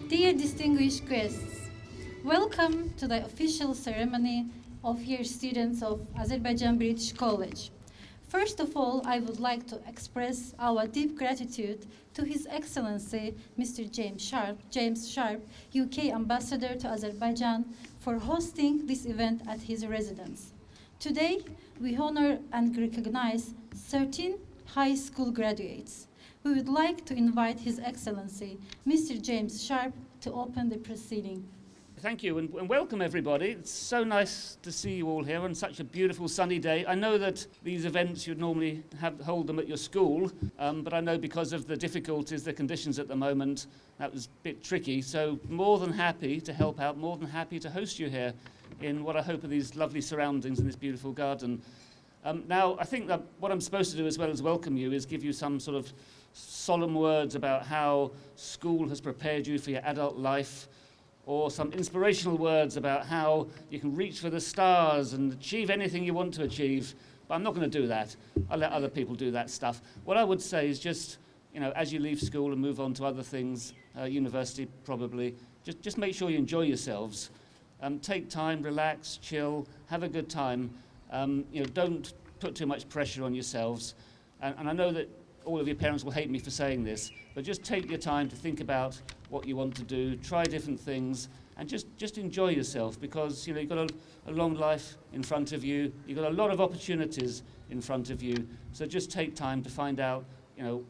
Dear distinguished guests, welcome to the official ceremony of your students of Azerbaijan British College. First of all, I would like to express our deep gratitude to His Excellency Mr. James Sharp, UK Ambassador to Azerbaijan, for hosting this event at his residence. Today, we honor and recognize 13 high school graduates. We would like to invite His Excellency Mr. James Sharp to open the proceeding. Thank you and welcome everybody. It's so nice to see you all here on such a beautiful sunny day. I know that these events you'd normally hold them at your school, but I know because of the difficulties, the conditions at the moment, that was a bit tricky. So more than happy to help out, more than happy to host you here in what I hope are these lovely surroundings in this beautiful garden. Now, I think that what I'm supposed to do as well as welcome you is give you some sort of solemn words about how school has prepared you for your adult life, or some inspirational words about how you can reach for the stars and achieve anything you want to achieve. But I'm not going to do that. I'll let other people do that stuff. What I would say is just, as you leave school and move on to other things, university probably, just make sure you enjoy yourselves. Take time, relax, chill, have a good time. Don't put too much pressure on yourselves. And I know that all of your parents will hate me for saying this, but just take your time to think about what you want to do, try different things, and just enjoy yourself, because you've got a long life in front of you, you've got a lot of opportunities in front of you, so just take time to find out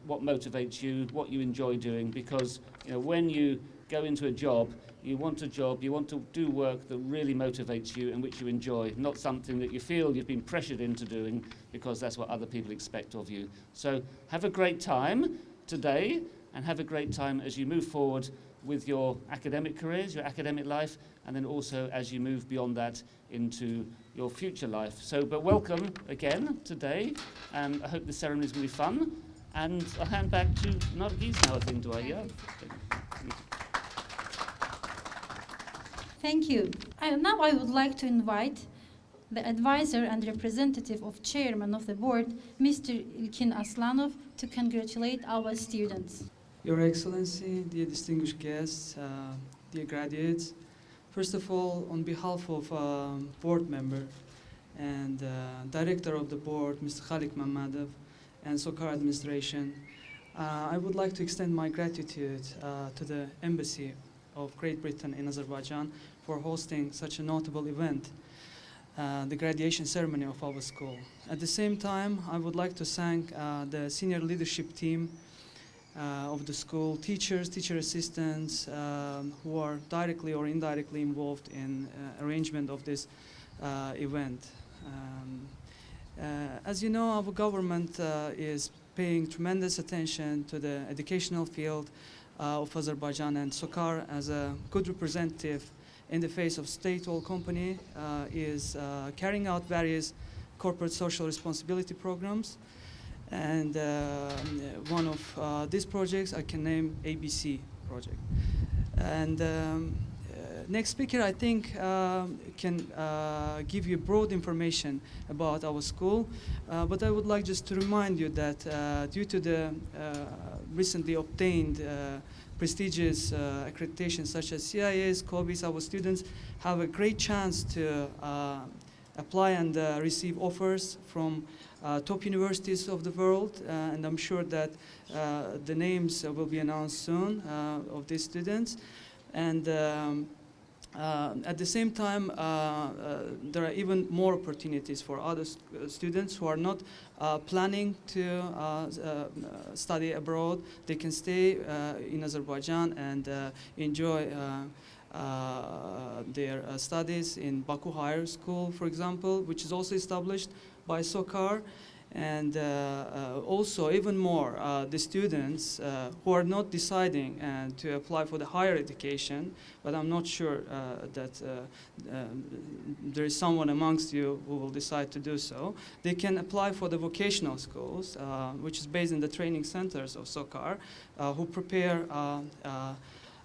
what motivates you, what you enjoy doing, because when you go into a job, you want to do work that really motivates you and which you enjoy, not something that you feel you've been pressured into doing because that's what other people expect of you. So have a great time today, and have a great time as you move forward with your academic careers, your academic life, and then also as you move beyond that into your future life. But welcome again today, and I hope the ceremony is going to be fun. And I'll hand back to Nargis now, I think, do I? Yeah. Thank you. Now I would like to invite the advisor and representative of chairman of the board, Mr. Ilkin Aslanov, to congratulate our students. Your Excellency, dear distinguished guests, dear graduates, first of all, on behalf of board member and director of the board, Mr. Khalik Mamadov, and SOCAR administration, I would like to extend my gratitude to the Embassy of Great Britain in Azerbaijan for hosting such a notable event, the graduation ceremony of our school. At the same time, I would like to thank the senior leadership team of the school, teachers, teacher assistants who are directly or indirectly involved in arrangement of this event. As you know, our government is paying tremendous attention to the educational field of Azerbaijan, and SOCAR, as a good representative in the face of state-owned company, is carrying out various corporate social responsibility programs. And one of these projects I can name ABC project. And next speaker, I think, can give you broad information about our school. But I would like just to remind you that due to the recently obtained prestigious accreditations such as CIS, COBIS, our students have a great chance to apply and receive offers from top universities of the world, and I'm sure that the names will be announced soon of these students. And at the same time, there are even more opportunities for other students who are not planning to study abroad. They can stay in Azerbaijan and enjoy their studies in Baku Higher School, for example, which is also established by SOCAR. And also, even more, the students who are not deciding to apply for the higher education, but I'm not sure that there is someone amongst you who will decide to do so, they can apply for the vocational schools, which is based in the training centers of SOCAR, who prepare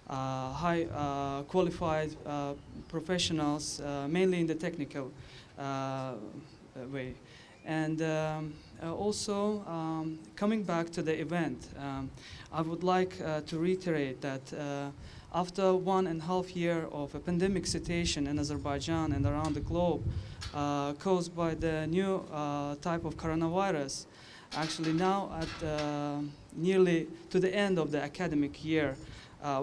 high qualified professionals, mainly in the technical way. And also, coming back to the event, I would like to reiterate that after 1.5 years of a pandemic situation in Azerbaijan and around the globe caused by the new type of coronavirus, actually now at nearly to the end of the academic year,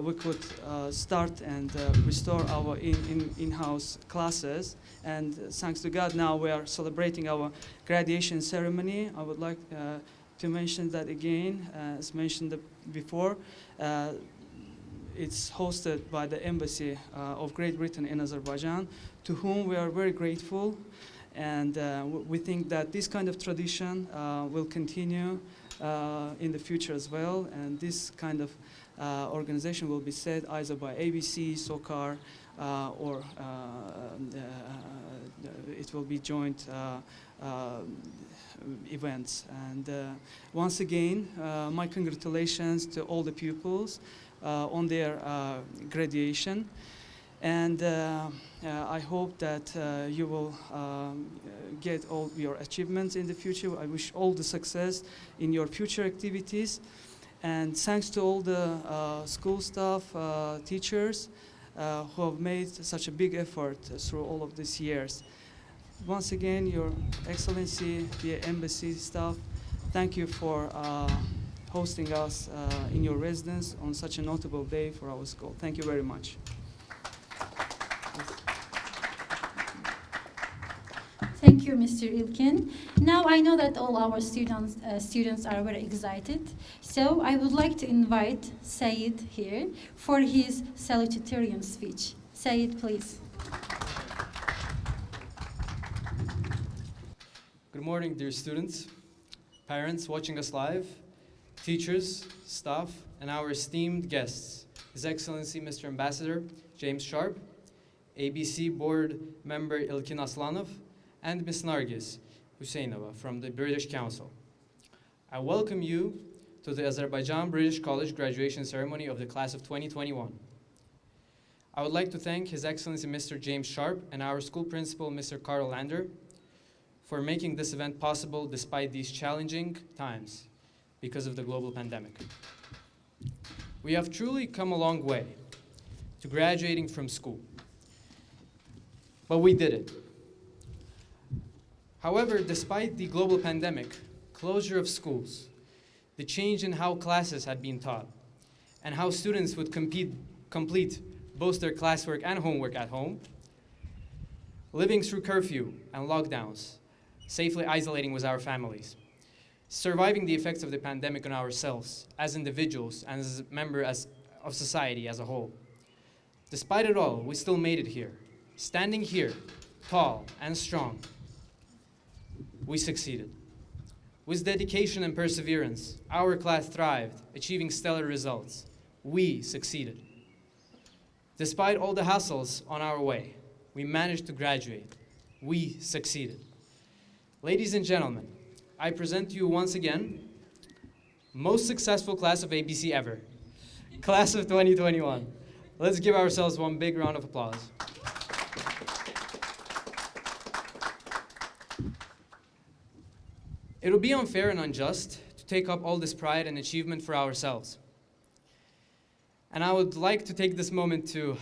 we could start and restore our in-house classes. And thanks to God, now we are celebrating our graduation ceremony. I would like to mention that again, as mentioned before, it's hosted by the Embassy of Great Britain in Azerbaijan, to whom we are very grateful. And we think that this kind of tradition will continue in the future as well. And this kind of organization will be set either by ABC, SOCAR, or it will be joint events. And once again, my congratulations to all the pupils on their graduation. And I hope that you will get all your achievements in the future. I wish all the success in your future activities. And thanks to all the school staff, teachers, who have made such a big effort through all of these years. Once again, Your Excellency, the embassy staff, thank you for hosting us in your residence on such a notable day for our school. Thank you very much. Thank you, Mr. Ilkin. Now I know that all our students are very excited. So I would like to invite Said here for his salutatorian speech. Said, please. Good morning, dear students, parents watching us live, teachers, staff, and our esteemed guests, His Excellency Mr. Ambassador James Sharp, ABC Board Member Ilkin Aslanov, and Ms. Nargis Husseinova from the British Council. I welcome you to the Azerbaijan British College graduation ceremony of the class of 2021. I would like to thank His Excellency Mr. James Sharp and our school principal, Mr. Carl Lander, for making this event possible despite these challenging times because of the global pandemic. We have truly come a long way to graduating from school, but we did it. However, despite the global pandemic, closure of schools, the change in how classes had been taught, and how students would complete both their classwork and homework at home, living through curfew and lockdowns, safely isolating with our families, surviving the effects of the pandemic on ourselves as individuals and as members of society as a whole. Despite it all, we still made it here, standing here, tall and strong. We succeeded. With dedication and perseverance, our class thrived, achieving stellar results. We succeeded. Despite all the hassles on our way, we managed to graduate. We succeeded. Ladies and gentlemen, I present to you once again, most successful class of ABC ever, class of 2021. Let's give ourselves one big round of applause. It would be unfair and unjust to take up all this pride and achievement for ourselves. And I would like to take this moment to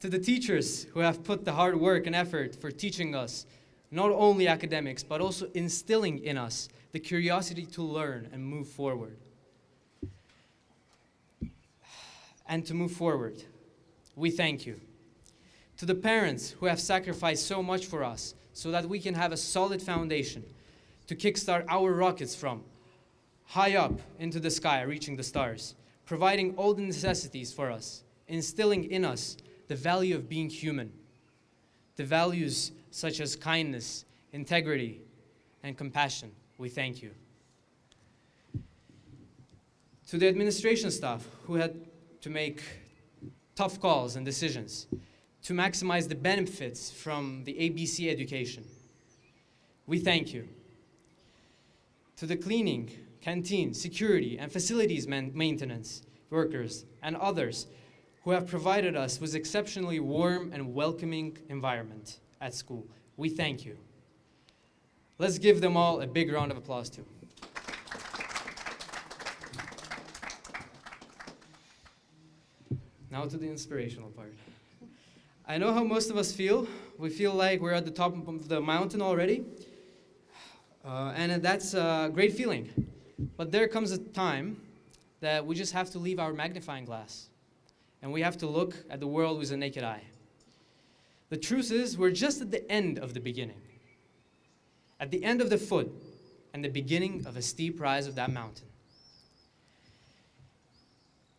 the teachers who have put the hard work and effort for teaching us not only academics, but also instilling in us the curiosity to learn and move forward. And to move forward, we thank you. To the parents who have sacrificed so much for us so that we can have a solid foundation to kickstart our rockets from high up into the sky, reaching the stars, providing all the necessities for us, instilling in us the value of being human, the values such as kindness, integrity, and compassion. We thank you. To the administration staff who had to make tough calls and decisions to maximize the benefits from the ABC education, we thank you. To the cleaning, canteen, security, and facilities maintenance workers and others who have provided us with exceptionally warm and welcoming environment at school, we thank you. Let's give them all a big round of applause too. Now to the inspirational part. I know how most of us feel. We feel like we're at the top of the mountain already. And that's a great feeling. But there comes a time that we just have to leave our magnifying glass. And we have to look at the world with a naked eye. The truth is, we're just at the end of the beginning. At the end of the foot and the beginning of a steep rise of that mountain.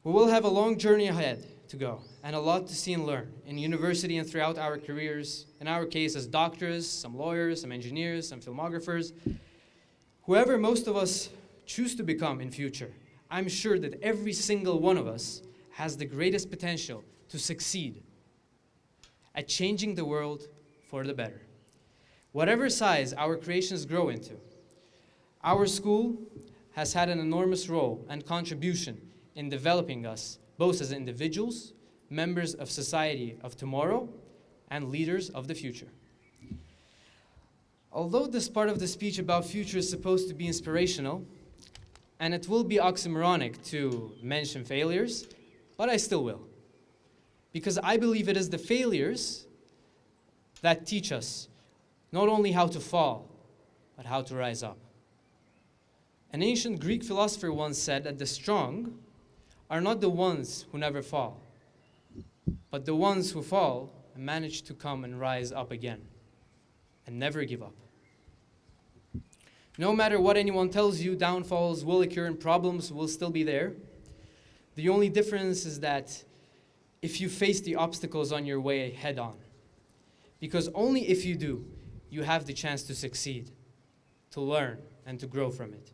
We will have a long journey ahead to go and a lot to see and learn in university and throughout our careers, in our case as doctors, some lawyers, some engineers, some filmographers. Whoever most of us choose to become in future, I'm sure that every single one of us has the greatest potential to succeed at changing the world for the better. Whatever size our creations grow into, our school has had an enormous role and contribution in developing us both as individuals, members of society of tomorrow, and leaders of the future. Although this part of the speech about future is supposed to be inspirational, and it will be oxymoronic to mention failures, but I still will. Because I believe it is the failures that teach us not only how to fall, but how to rise up. An ancient Greek philosopher once said that the strong are not the ones who never fall, but the ones who fall and manage to come and rise up again and never give up. No matter what anyone tells you, downfalls will occur and problems will still be there. The only difference is that if you face the obstacles on your way head on, because only if you do, you have the chance to succeed, to learn, and to grow from it.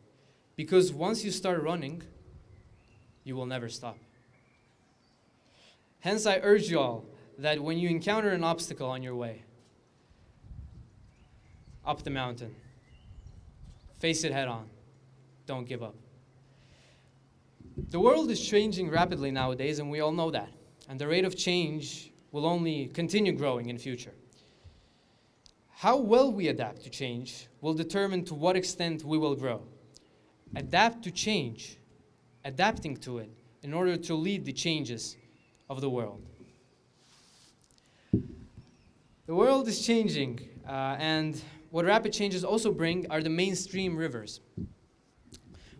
Because once you start running, you will never stop. Hence, I urge you all that when you encounter an obstacle on your way, up the mountain, face it head on. Don't give up. The world is changing rapidly nowadays, and we all know that. And the rate of change will only continue growing in future. How well we adapt to change will determine to what extent we will grow. Adapt to change, adapting to it in order to lead the changes of the world. The world is changing, and what rapid changes also bring are the mainstream rivers.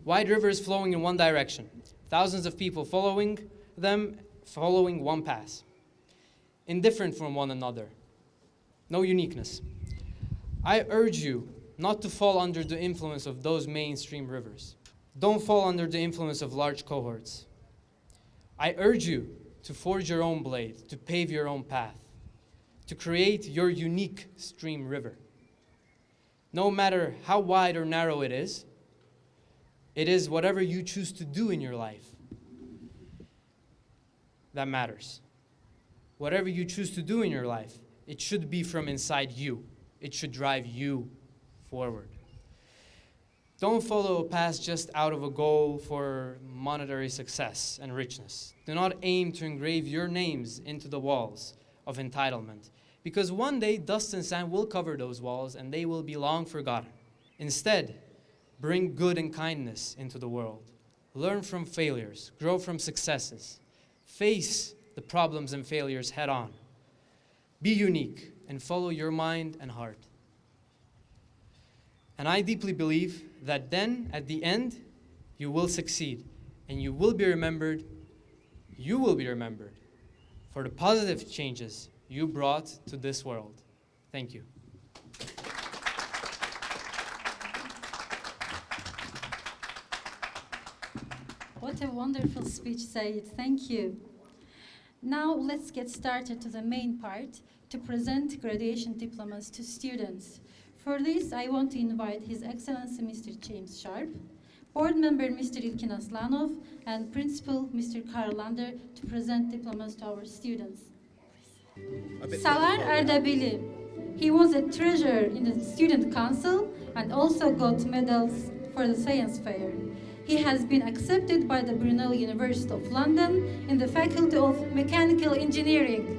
Wide rivers flowing in one direction, thousands of people following them, following one path, indifferent from one another, no uniqueness. I urge you not to fall under the influence of those mainstream rivers. Don't fall under the influence of large cohorts. I urge you to forge your own blade, to pave your own path, to create your unique stream river. No matter how wide or narrow it is whatever you choose to do in your life that matters. Whatever you choose to do in your life, it should be from inside you. It should drive you forward. Don't follow a path just out of a goal for monetary success and richness. Do not aim to engrave your names into the walls of entitlement, because one day dust and sand will cover those walls and they will be long forgotten. Instead, bring good and kindness into the world. Learn from failures, grow from successes. Face the problems and failures head on. Be unique and follow your mind and heart. And I deeply believe that then, at the end, you will succeed and you will be remembered for the positive changes you brought to this world. Thank you. What a wonderful speech, Said. Thank you. Now let's get started to the main part, to present graduation diplomas to students. For this, I want to invite His Excellency Mr. James Sharp, Board Member Mr. Ilkin Aslanov, and Principal Mr. Karl Lander to present diplomas to our students. Salar Erdebili. He was a treasurer in the Student Council and also got medals for the science fair. He has been accepted by the Brunel University of London in the Faculty of Mechanical Engineering.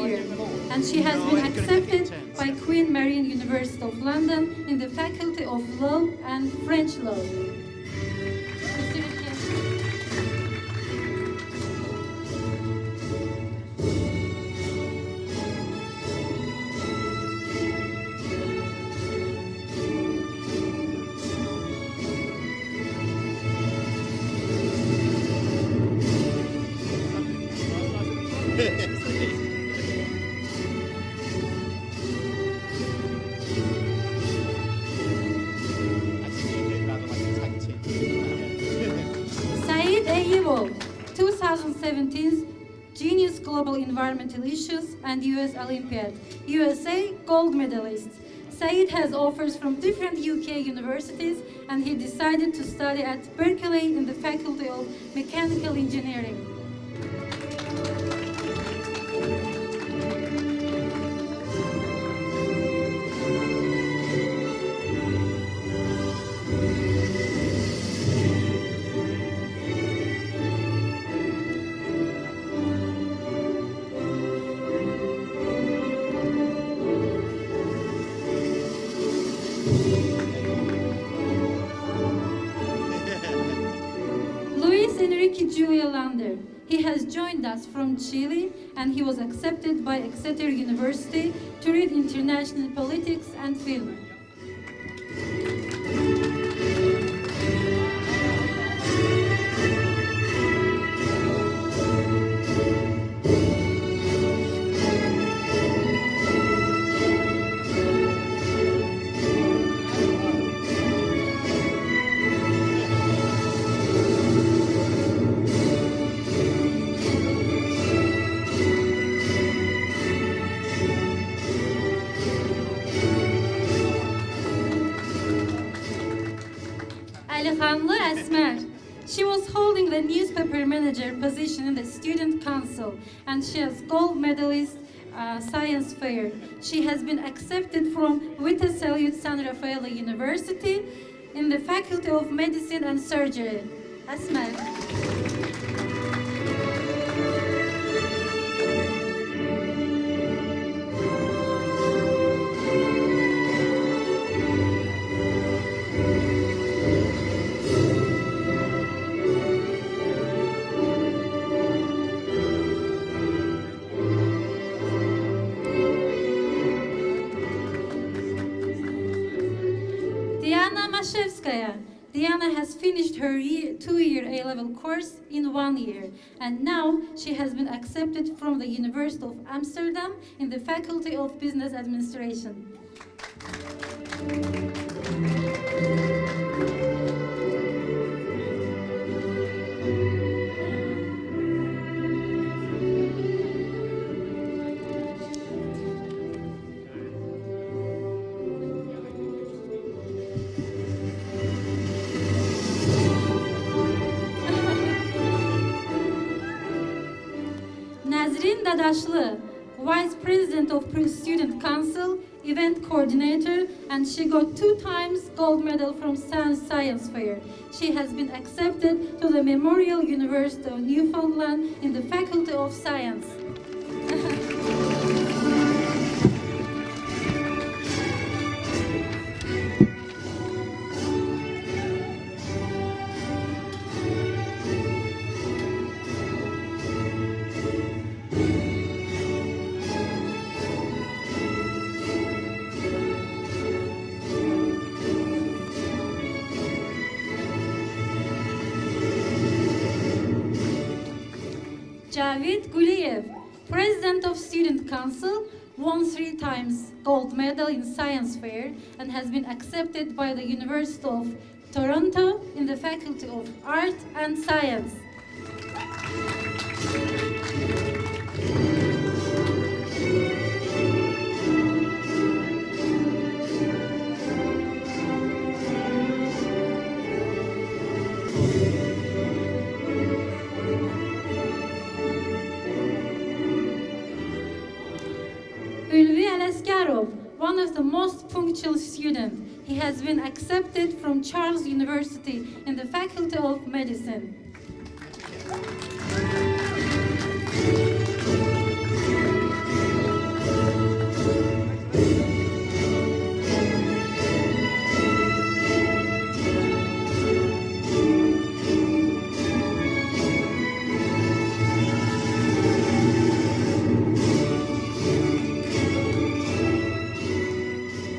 year, and she has been accepted by Queen Mary University of London in the Faculty of Law and French Law. Saeed Eyyubov, 2017's Genius Global Environmental Issues and US Olympiad, USA gold medalist. Saeed has offers from different UK universities, and he decided to study at Berkeley in the Faculty of Mechanical Engineering. Luis Enrique Julia Lander. He has joined us from Chile, and he was accepted by Exeter University to read international politics and film. Alihanlı Esmer. She was holding the newspaper manager position in the student council, and she has gold medalist science fair. She has been accepted from Vita Salute San Raffaele University in the Faculty of Medicine and Surgery. Esmer. Diana Mashevskaya. Diana has finished her two-year A-level course in 1 year, and now she has been accepted from the University of Amsterdam in the Faculty of Business Administration. Nazrin Dadaşlı, Vice President of Student Council, Event Coordinator, and she got 2 times gold medal from Science Fair. She has been accepted to the Memorial University of Newfoundland in the Faculty of Science. Javid Guliyev, President of Student Council, won 3 times gold medal in Science Fair and has been accepted by the University of Toronto in the Faculty of Art and Science. Ulvi Aleskarov, one of the most punctual students. He has been accepted from Charles University in the Faculty of Medicine.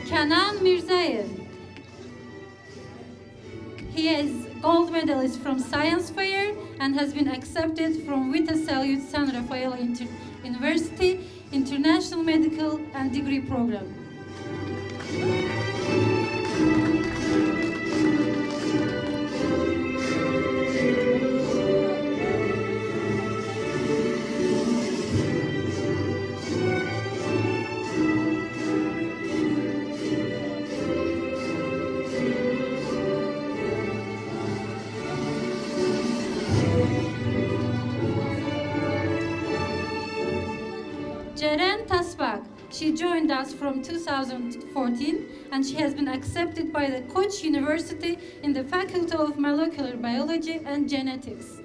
Kenan Mirzaev. He is gold medalist from Science Fair and has been accepted from Vita Salute San Rafael University International Medical and Degree Program. Ceren Tasbak. She joined us from 2014 and she has been accepted by the Koç University in the Faculty of Molecular Biology and Genetics.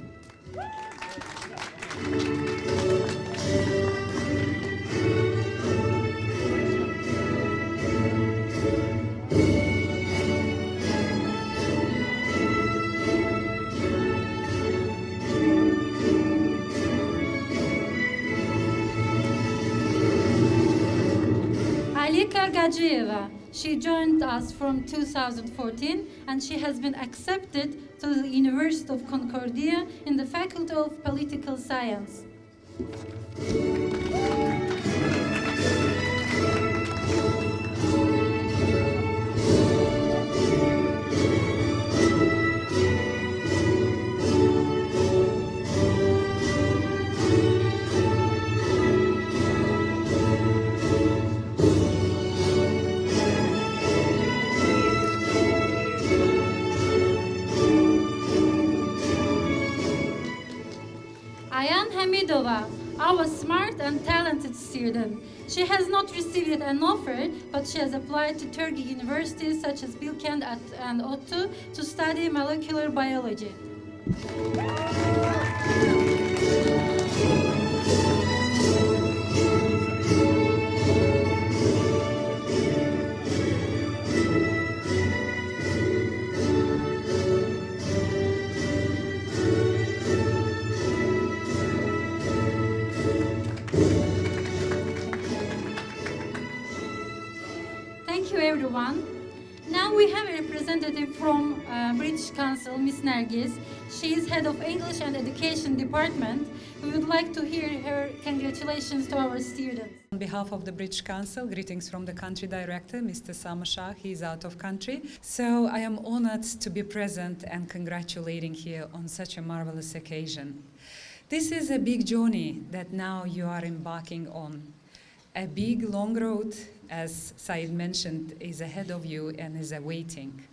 Alika Gajiyeva. She joined us from 2014 and she has been accepted to the University of Concordia in the Faculty of Political Science. Ayan Hamidova, our smart and talented student. She has not received yet an offer, but she has applied to Turkey universities such as Bilkent and ODTÜ to study molecular biology. Thank you, everyone. Now we have a representative from British Council, Miss Nergis. She is head of English and Education Department. We would like to hear her congratulations to our students. On behalf of the British Council, greetings from the country director, Mr. Samasha. He is out of country. So I am honored to be present and congratulating here on such a marvelous occasion. This is a big journey that now you are embarking on. A big, long road, as Said mentioned, is ahead of you and is awaiting.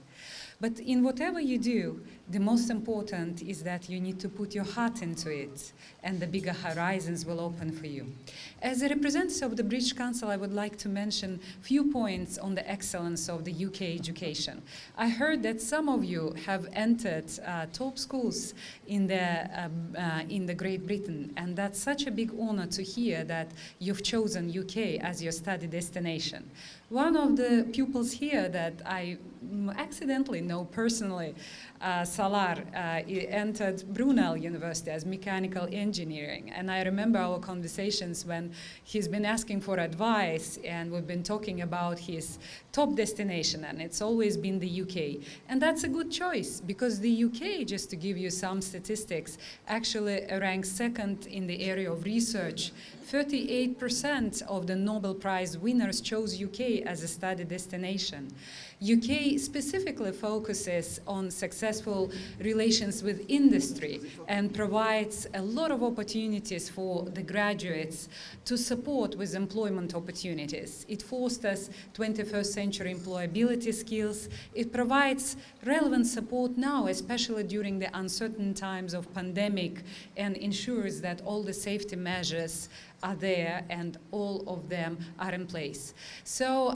But in whatever you do, the most important is that you need to put your heart into it, and the bigger horizons will open for you. As a representative of the British Council, I would like to mention a few points on the excellence of the UK education. I heard that some of you have entered top schools in the Great Britain, and that's such a big honor to hear that you've chosen UK as your study destination. One of the pupils here that I accidentally know personally, Salar, entered Brunel University as mechanical engineering. And I remember our conversations when he's been asking for advice and we've been talking about his top destination, and it's always been the UK. And that's a good choice because the UK, just to give you some statistics, actually ranks second in the area of research. 38% of the Nobel Prize winners chose UK as a study destination. UK specifically focuses on successful relations with industry and provides a lot of opportunities for the graduates to support with employment opportunities. It fosters 21st century employability skills. It provides relevant support now, especially during the uncertain times of pandemic, and ensures that all the safety measures are there and all of them are in place. So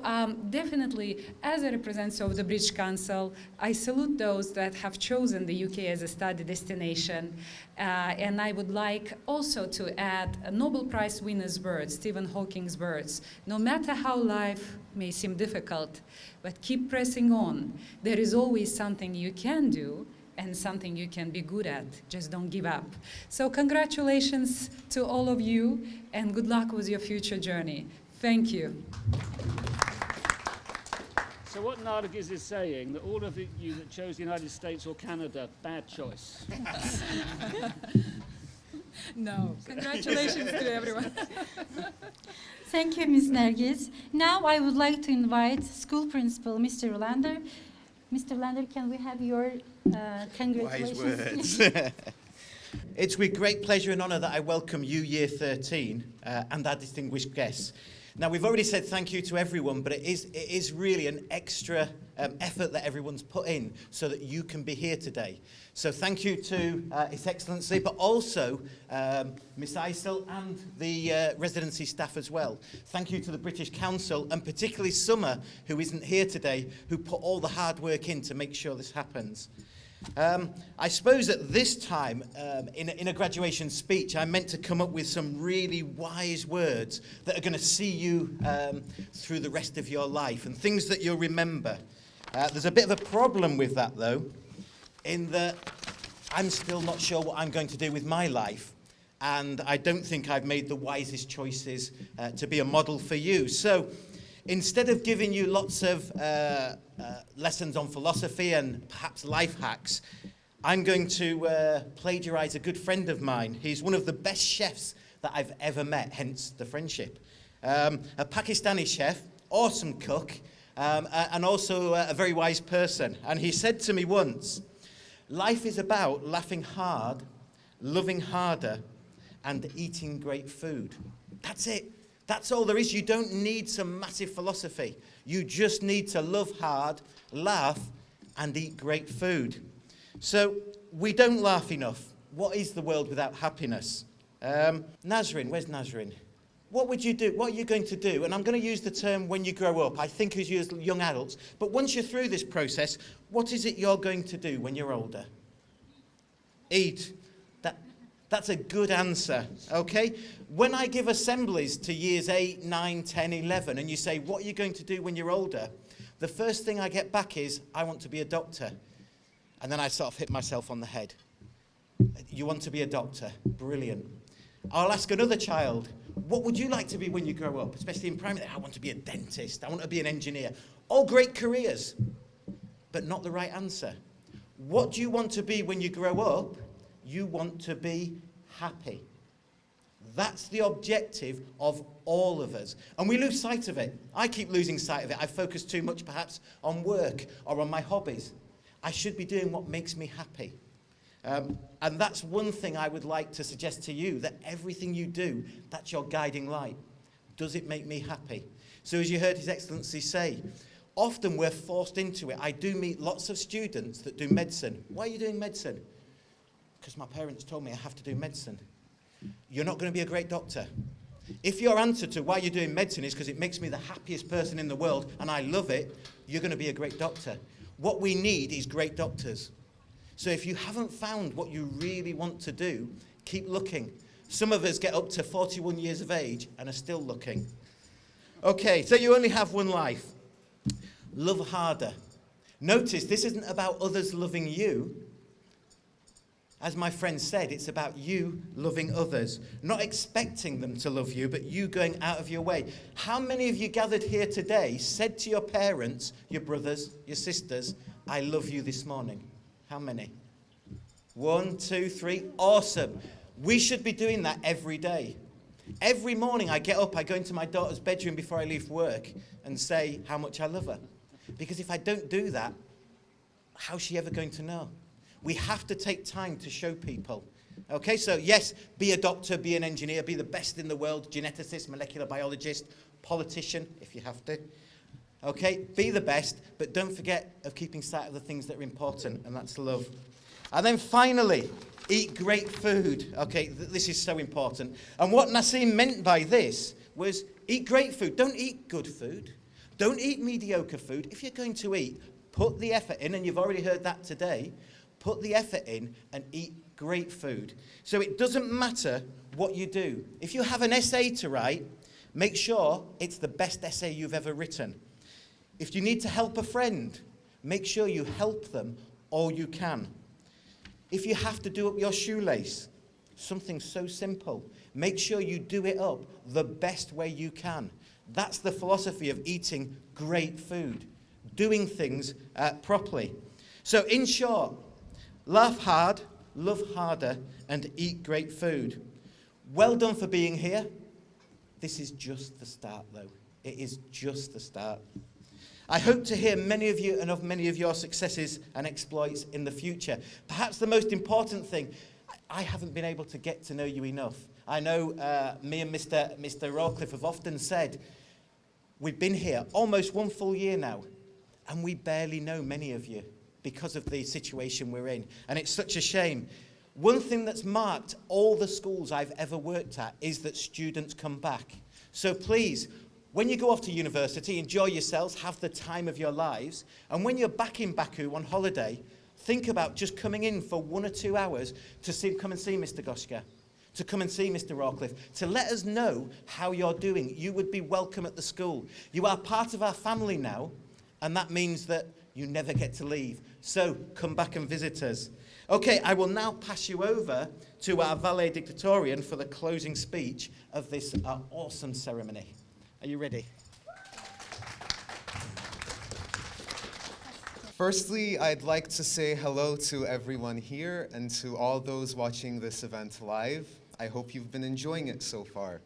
definitely, as a representative of the British Council, I salute those that have chosen the UK as a study destination. And I would like also to add a Nobel Prize winner's words, Stephen Hawking's words. No matter how life may seem difficult, but keep pressing on. There is always something you can do and something you can be good at. Just don't give up. So congratulations to all of you and good luck with your future journey. Thank you. So what Nargis is saying, that all of you that chose the United States or Canada, bad choice. No, congratulations to everyone. Thank you, Ms. Nergis. Now I would like to invite school principal, Mr. Lander. Mr. Lander, can we have your congratulations? Wise words. It's with great pleasure and honour that I welcome you, Year 13, and our distinguished guests. Now, we've already said thank you to everyone, but it is really an extra effort that everyone's put in so that you can be here today. So thank you to His Excellency, but also Miss Isel and the residency staff as well. Thank you to the British Council, and particularly Summer, who isn't here today, who put all the hard work in to make sure this happens. I suppose at this time, in a graduation speech, I meant to come up with some really wise words that are going to see you through the rest of your life and things that you'll remember. There's a bit of a problem with that, though, in that I'm still not sure what I'm going to do with my life, and I don't think I've made the wisest choices to be a model for you. So instead of giving you lots of lessons on philosophy and perhaps life hacks, I'm going to plagiarize a good friend of mine. He's one of the best chefs that I've ever met, hence the friendship. A Pakistani chef, awesome cook, and also a very wise person. And he said to me once, life is about laughing hard, loving harder, and eating great food. That's it. That's all there is. You don't need some massive philosophy. You just need to love hard, laugh, and eat great food. So we don't laugh enough. What is the world without happiness? Nazrin, where's Nazrin? What would you do? What are you going to do? And I'm going to use the term when you grow up. I think as you as young adults. But once you're through this process, what is it you're going to do when you're older? Eat. That's a good answer, okay? When I give assemblies to years 8, 9, 10, 11, and you say, what are you going to do when you're older? The first thing I get back is, I want to be a doctor. And then I sort of hit myself on the head. You want to be a doctor? Brilliant. I'll ask another child, what would you like to be when you grow up? Especially in primary, I want to be a dentist. I want to be an engineer. All great careers, but not the right answer. What do you want to be when you grow up? You want to be happy. That's the objective of all of us. And we lose sight of it. I keep losing sight of it. I focus too much perhaps on work or on my hobbies. I should be doing what makes me happy. And that's one thing I would like to suggest to you, that everything you do, that's your guiding light. Does it make me happy? So as you heard His Excellency say, often we're forced into it. I do meet lots of students that do medicine. Why are you doing medicine? Because my parents told me I have to do medicine. You're not going to be a great doctor. If your answer to why you're doing medicine is because it makes me the happiest person in the world and I love it, you're going to be a great doctor. What we need is great doctors. So if you haven't found what you really want to do, keep looking. Some of us get up to 41 years of age and are still looking. Okay, so you only have one life. Love harder. Notice this isn't about others loving you. As my friend said, it's about you loving others, not expecting them to love you, but you going out of your way. How many of you gathered here today said to your parents, your brothers, your sisters, I love you this morning? How many? 1, 2, 3. Awesome. We should be doing that every day. Every morning I get up, I go into my daughter's bedroom before I leave work and say how much I love her. Because if I don't do that, how's she ever going to know? We have to take time to show people. Okay, so yes, be a doctor, be an engineer, be the best in the world, geneticist, molecular biologist, politician, if you have to. Okay, be the best, but don't forget of keeping sight of the things that are important, and that's love. And then finally, eat great food. Okay, this is so important. And what Nassim meant by this was eat great food. Don't eat good food. Don't eat mediocre food. If you're going to eat, put the effort in, and you've already heard that today. Put the effort in and eat great food. So it doesn't matter what you do. If you have an essay to write, make sure it's the best essay you've ever written. If you need to help a friend, make sure you help them all you can. If you have to do up your shoelace, something so simple, make sure you do it up the best way you can. That's the philosophy of eating great food, doing things properly. So in short, laugh hard, love harder, and eat great food. Well done for being here. This is just the start, though. It is just the start. I hope to hear many of you and of many of your successes and exploits in the future. Perhaps the most important thing, I haven't been able to get to know you enough. I know me and Mr. Rawcliffe have often said, we've been here almost 1 full year now, and we barely know many of you because of the situation we're in. And it's such a shame. One thing that's marked all the schools I've ever worked at is that students come back. So please, when you go off to university, enjoy yourselves, have the time of your lives. And when you're back in Baku on holiday, think about just coming in for 1 or 2 hours to come and see Mr. Goshka, to come and see Mr. Rawcliffe, to let us know how you're doing. You would be welcome at the school. You are part of our family now, and that means that you never get to leave. So come back and visit us. Okay, I will now pass you over to our valedictorian for the closing speech of this awesome ceremony. Are you ready? Firstly, I'd like to say hello to everyone here and to all those watching this event live. I hope you've been enjoying it so far.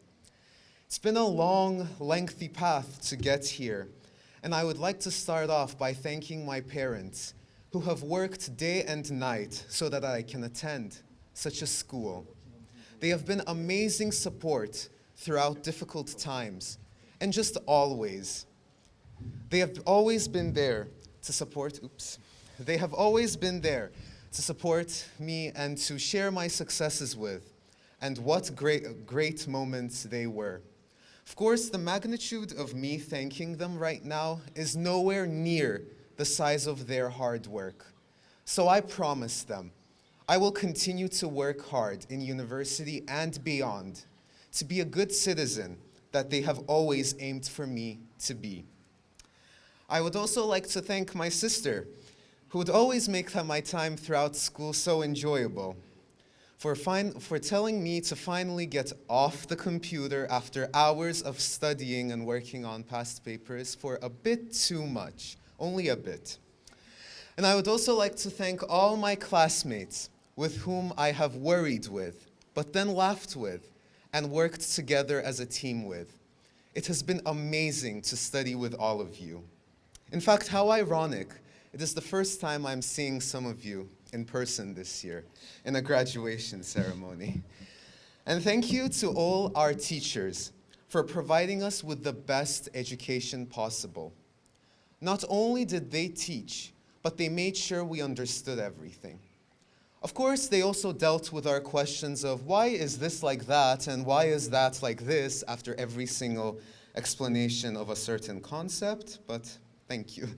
It's been a long, lengthy path to get here, and I would like to start off by thanking my parents who have worked day and night so that I can attend such a school. They have been amazing support throughout difficult times, and just always. They have always been there to support, They have always been there to support me and to share my successes with, and what great moments they were. Of course, the magnitude of me thanking them right now is nowhere near the size of their hard work. So I promise them, I will continue to work hard in university and beyond to be a good citizen that they have always aimed for me to be. I would also like to thank my sister, who would always make my time throughout school so enjoyable, for telling me to finally get off the computer after hours of studying and working on past papers for a bit too much, only a bit. And I would also like to thank all my classmates with whom I have worried with, but then laughed with, and worked together as a team with. It has been amazing to study with all of you. In fact, how ironic, it is the first time I'm seeing some of you in person this year in a graduation ceremony. And thank you to all our teachers for providing us with the best education possible. Not only did they teach, but they made sure we understood everything. Of course, they also dealt with our questions of why is this like that and why is that like this after every single explanation of a certain concept, but thank you.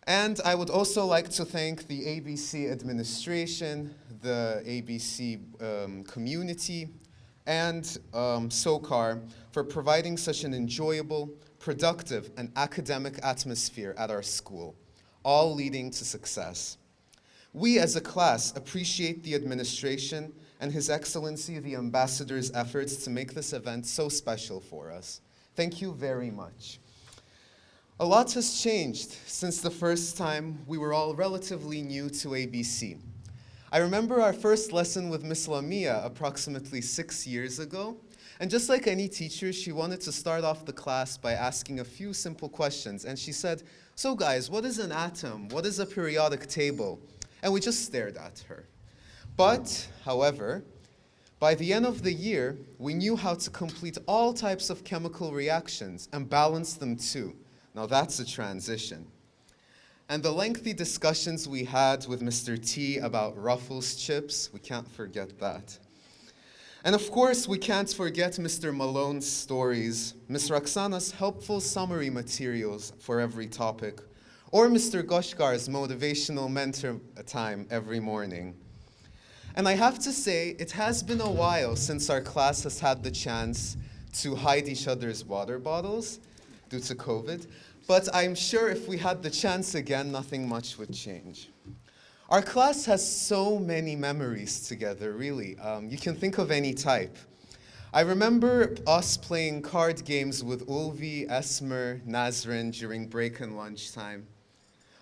And I would also like to thank the ABC administration, the ABC community, and SOCAR for providing such an enjoyable, productive, and academic atmosphere at our school, all leading to success. We as a class appreciate the administration and His Excellency the Ambassador's efforts to make this event so special for us. Thank you very much. A lot has changed since the first time we were all relatively new to ABC. I remember our first lesson with Miss Lamia approximately 6 years ago, and just like any teacher, she wanted to start off the class by asking a few simple questions, and she said, "So guys, what is an atom? What is a periodic table?" And we just stared at her. But, however, by the end of the year, we knew how to complete all types of chemical reactions and balance them too. Now that's a transition. And the lengthy discussions we had with Mr. T about Ruffles chips, we can't forget that. And of course, we can't forget Mr. Malone's stories, Ms. Roxana's helpful summary materials for every topic, or Mr. Goshkar's motivational mentor time every morning. And I have to say, it has been a while since our class has had the chance to hide each other's water bottles due to COVID, but I'm sure if we had the chance again, nothing much would change. Our class has so many memories together, really. You can think of any type. I remember us playing card games with Ulvi, Esmer, Nazrin during break and lunchtime.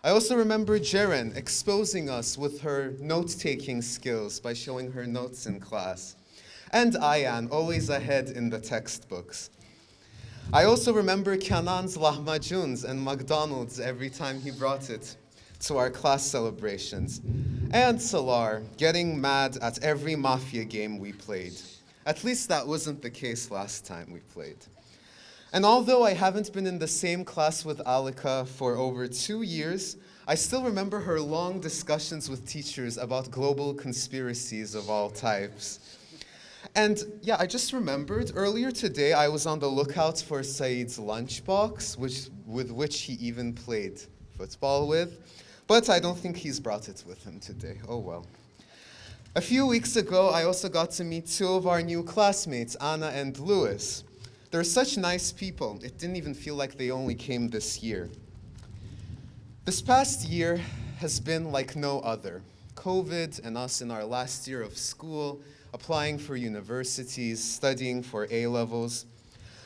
I also remember Jeren exposing us with her note-taking skills by showing her notes in class. And Ayan, always ahead in the textbooks. I also remember Kanan's lahmacuns and McDonald's every time he brought it to our class celebrations. And Salar getting mad at every Mafia game we played. At least that wasn't the case last time we played. And although I haven't been in the same class with Alika for over 2 years, I still remember her long discussions with teachers about global conspiracies of all types. And yeah, I just remembered earlier today I was on the lookout for Saeed's lunchbox, with which he even played football with. But I don't think he's brought it with him today. Oh well. A few weeks ago, I also got to meet 2 of our new classmates, Anna and Louis. They're such nice people. It didn't even feel like they only came this year. This past year has been like no other. COVID and us in our last year of school, applying for universities, studying for A-levels.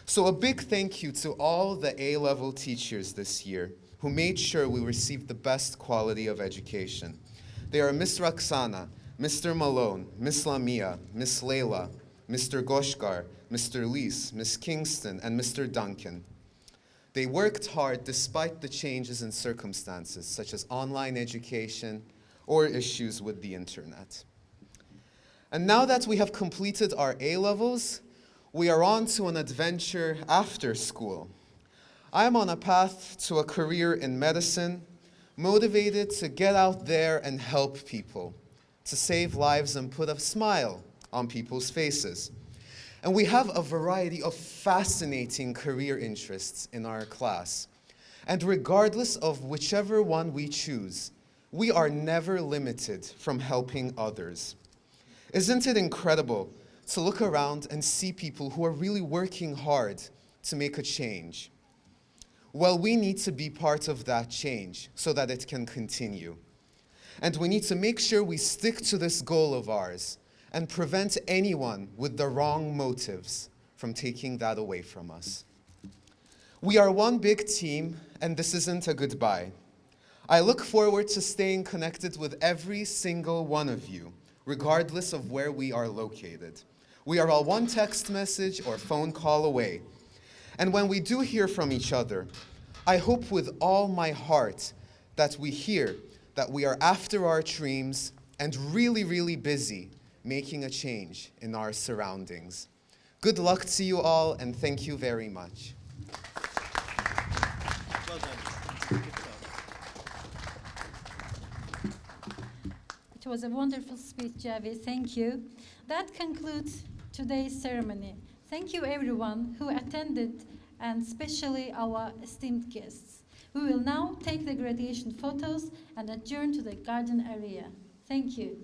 So a big thank you to all the A-level teachers this year who made sure we received the best quality of education. They are Ms. Roxana, Mr. Malone, Ms. Lamia, Ms. Layla, Mr. Goshkar, Mr. Lees, Ms. Kingston, and Mr. Duncan. They worked hard despite the changes in circumstances, such as online education or issues with the internet. And now that we have completed our A-levels, we are on to an adventure after school. I'm on a path to a career in medicine, motivated to get out there and help people, to save lives and put a smile on people's faces. And we have a variety of fascinating career interests in our class. And regardless of whichever one we choose, we are never limited from helping others. Isn't it incredible to look around and see people who are really working hard to make a change? Well, we need to be part of that change so that it can continue. And we need to make sure we stick to this goal of ours and prevent anyone with the wrong motives from taking that away from us. We are one big team, and this isn't a goodbye. I look forward to staying connected with every single one of you, regardless of where we are located. We are all one text message or phone call away. And when we do hear from each other, I hope with all my heart that we hear that we are after our dreams and really, really busy making a change in our surroundings. Good luck to you all, and thank you very much. Well done. Good job. It was a wonderful speech, Javi. Thank you. That concludes today's ceremony. Thank you, everyone who attended, and especially our esteemed guests. We will now take the graduation photos and adjourn to the garden area. Thank you.